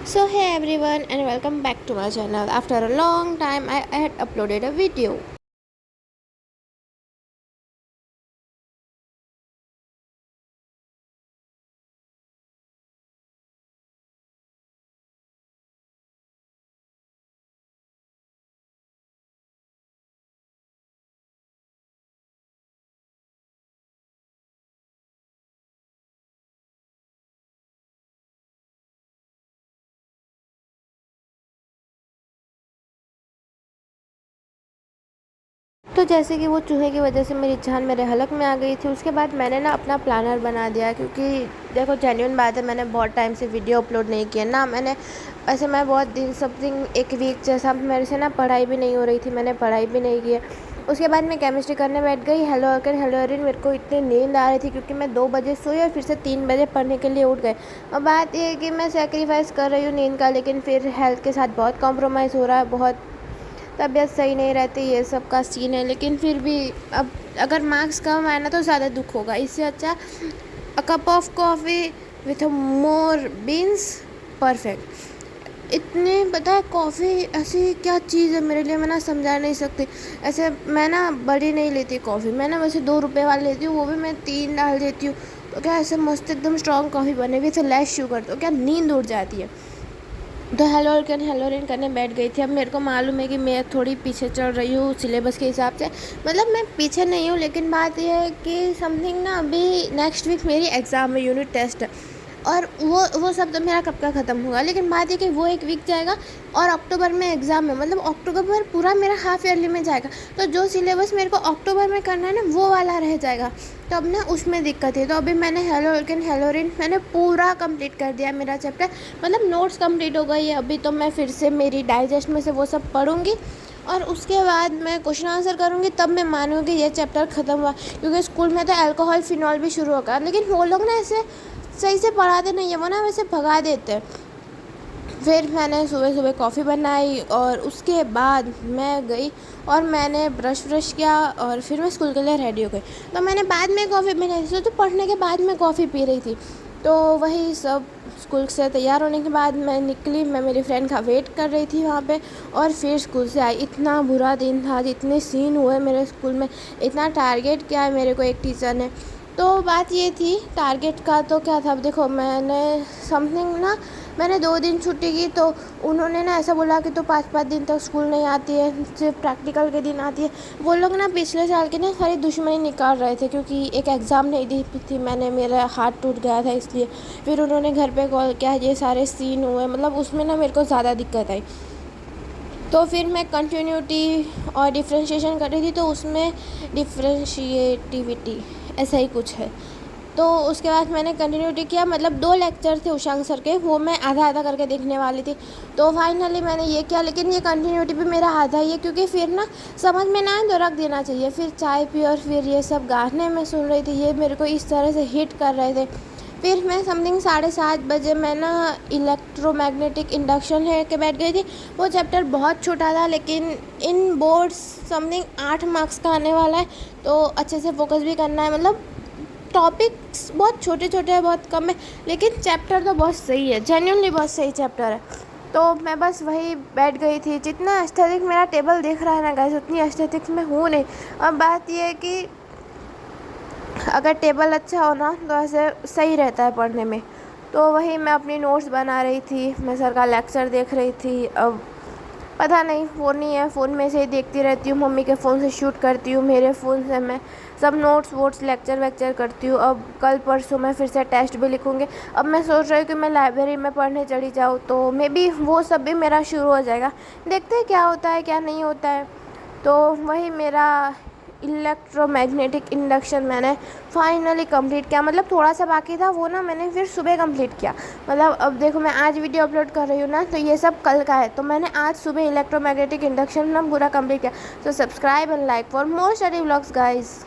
So hey everyone and welcome back to my channel. After a long time I had uploaded a video. तो जैसे कि वो चूहे की वजह से मेरी जान मेरे हलक में आ गई थी। उसके बाद मैंने ना अपना प्लानर बना दिया, क्योंकि देखो जेन्युइन बात है, मैंने बहुत टाइम से वीडियो अपलोड नहीं किया ना। मैं बहुत दिन समथिंग एक वीक जैसा मेरे से ना पढ़ाई भी नहीं हो रही थी, मैंने पढ़ाई भी नहीं की है। उसके बाद मैं केमिस्ट्री करने बैठ गई। हेलो अर्कन हेलो अरिन, मेरे को इतनी नींद आ रही थी क्योंकि मैं 2 बजे सोई और फिर से 3 बजे पढ़ने के लिए उठ गए। अब बात ये है कि मैं सेक्रीफाइस कर रही हूँ नींद का, लेकिन फिर हेल्थ के साथ बहुत कॉम्प्रोमाइज़ हो रहा है, बहुत तबीयत सही नहीं रहती, ये सब का सीन है। लेकिन फिर भी अब अगर मार्क्स कम आए ना तो ज़्यादा दुख होगा। इससे अच्छा a cup of coffee with more beans perfect. इतने पता है कॉफ़ी ऐसी क्या चीज़ है मेरे लिए, मैं ना समझा नहीं सकती। ऐसे मैं ना बड़ी नहीं लेती कॉफ़ी, मैं ना वैसे 2 रुपये वाली लेती हूँ, वो भी मैं 3 डाल देती हूँ। तो क्या ऐसे मस्त एकदम स्ट्रॉन्ग कॉफ़ी बने हुई, तो लेस शुगर, तो क्या नींद उड़ जाती है। तो हेलो रिन करने बैठ गई थी। अब मेरे को मालूम है कि मैं थोड़ी पीछे चल रही हूँ सिलेबस के हिसाब से, मतलब मैं पीछे नहीं हूँ, लेकिन बात यह है कि समथिंग ना अभी नेक्स्ट वीक मेरी एग्ज़ाम है, यूनिट टेस्ट है। और वो सब तो मेरा कब का ख़त्म होगा, लेकिन बात ये कि वो एक वीक जाएगा और अक्टूबर में एग्ज़ाम है, मतलब अक्टूबर पूरा मेरा हाफ ईयरली में जाएगा। तो जो सिलेबस मेरे को अक्टूबर में करना है ना, वो वाला रह जाएगा। तो अब ना उसमें दिक्कत है। तो अभी मैंने हेलो रिन मैंने पूरा कंप्लीट कर दिया मेरा चैप्टर, मतलब नोट्स कंप्लीट हो गई है। अभी तो मैं फिर से मेरी डाइजेस्ट में से वो सब पढ़ूँगी और उसके बाद मैं क्वेश्चन आंसर करूँगी, तब मैं मानूँगी ये चैप्टर ख़त्म हुआ। क्योंकि स्कूल में तो अल्कोहल फिनॉल भी शुरू होगा, लेकिन वो लोग ना ऐसे सही से पढ़ाते नहीं है, वो ना वैसे भगा देते हैं। फिर मैंने सुबह सुबह कॉफ़ी बनाई और उसके बाद मैं गई और मैंने ब्रश किया और फिर मैं स्कूल के लिए रेडी हो गई। तो मैंने बाद में कॉफ़ी बनाई थी, तो पढ़ने के बाद मैं कॉफ़ी पी रही थी। तो वही सब स्कूल से तैयार होने के बाद मैं निकली, मैं मेरी फ्रेंड का वेट कर रही थी वहाँ पे, और फिर स्कूल से आई। इतना बुरा दिन था, जितने सीन हुए मेरे स्कूल में, इतना टारगेट किया है मेरे को एक टीचर ने। तो बात ये थी टारगेट का, तो क्या था, अब देखो मैंने समथिंग ना मैंने 2 दिन छुट्टी की, तो उन्होंने ना ऐसा बोला कि तो 5-5 दिन तक स्कूल नहीं आती है, सिर्फ प्रैक्टिकल के दिन आती है। वो लोग ना पिछले साल की ना सारी दुश्मनी निकाल रहे थे, क्योंकि एक एग्ज़ाम नहीं दी थी मैंने, मेरा हाथ टूट गया था इसलिए। फिर उन्होंने घर पे कॉल किया, ये सारे सीन हुए, मतलब उसमें ना मेरे को ज़्यादा दिक्कत आई। तो फिर मैं कंटिन्यूटी और डिफ्रेंशिएशन कर रही थी, तो उसमें डिफ्रेंशिएटिविटी ऐसा ही कुछ है। तो उसके बाद मैंने कंटिन्यूटी किया, मतलब 2 लेक्चर थे उषांक सर के, वो मैं आधा आधा करके देखने वाली थी। तो फाइनली मैंने ये किया, लेकिन ये कंटिन्यूटी भी मेरा आधा ही है, क्योंकि फिर ना समझ में ना आए तो रख देना चाहिए। फिर चाय पी और फिर ये सब गाने में सुन रही थी, ये मेरे को इस तरह से हिट कर रहे थे। फिर मैं समथिंग 7:30 बजे मैं ना इलेक्ट्रोमैग्नेटिक इंडक्शन है के बैठ गई थी। वो चैप्टर बहुत छोटा था, लेकिन इन बोर्ड्स समथिंग 8 मार्क्स का आने वाला है, तो अच्छे से फोकस भी करना है। मतलब टॉपिक्स बहुत छोटे छोटे हैं, बहुत कम है, लेकिन चैप्टर तो बहुत सही है, जेन्युइनली बहुत सही चैप्टर है। तो मैं बस वही बैठ गई थी। जितना एस्थेटिक मेरा टेबल दिख रहा है ना गाइस, उतनी एस्थेटिक्स में हूँ नहीं। अब बात ये है कि अगर टेबल अच्छा हो ना तो ऐसे सही रहता है पढ़ने में। तो वही मैं अपनी नोट्स बना रही थी, मैं सर का लेक्चर देख रही थी। अब पता नहीं, फ़ोन नहीं है, फ़ोन में से ही देखती रहती हूँ, मम्मी के फ़ोन से शूट करती हूँ, मेरे फ़ोन से मैं सब नोट्स वोट्स लेक्चर वेक्चर करती हूँ। अब कल परसों मैं फिर से टेस्ट भी लिखूँगी। अब मैं सोच रही हूँ कि मैं लाइब्रेरी में पढ़ने चली जाऊँ, तो मे बी वो सब भी मेरा शुरू हो जाएगा। देखते हैं क्या होता है क्या नहीं होता है। तो वही मेरा इलेक्ट्रोमैग्नेटिक इंडक्शन मैंने फाइनली कंप्लीट किया, मतलब थोड़ा सा बाकी था वो ना, मैंने फिर सुबह कंप्लीट किया। मतलब अब देखो मैं आज वीडियो अपलोड कर रही हूँ ना, तो ये सब कल का है, तो मैंने आज सुबह इलेक्ट्रोमैग्नेटिक इंडक्शन ना पूरा कंप्लीट किया। So subscribe and like for more study vlogs guys.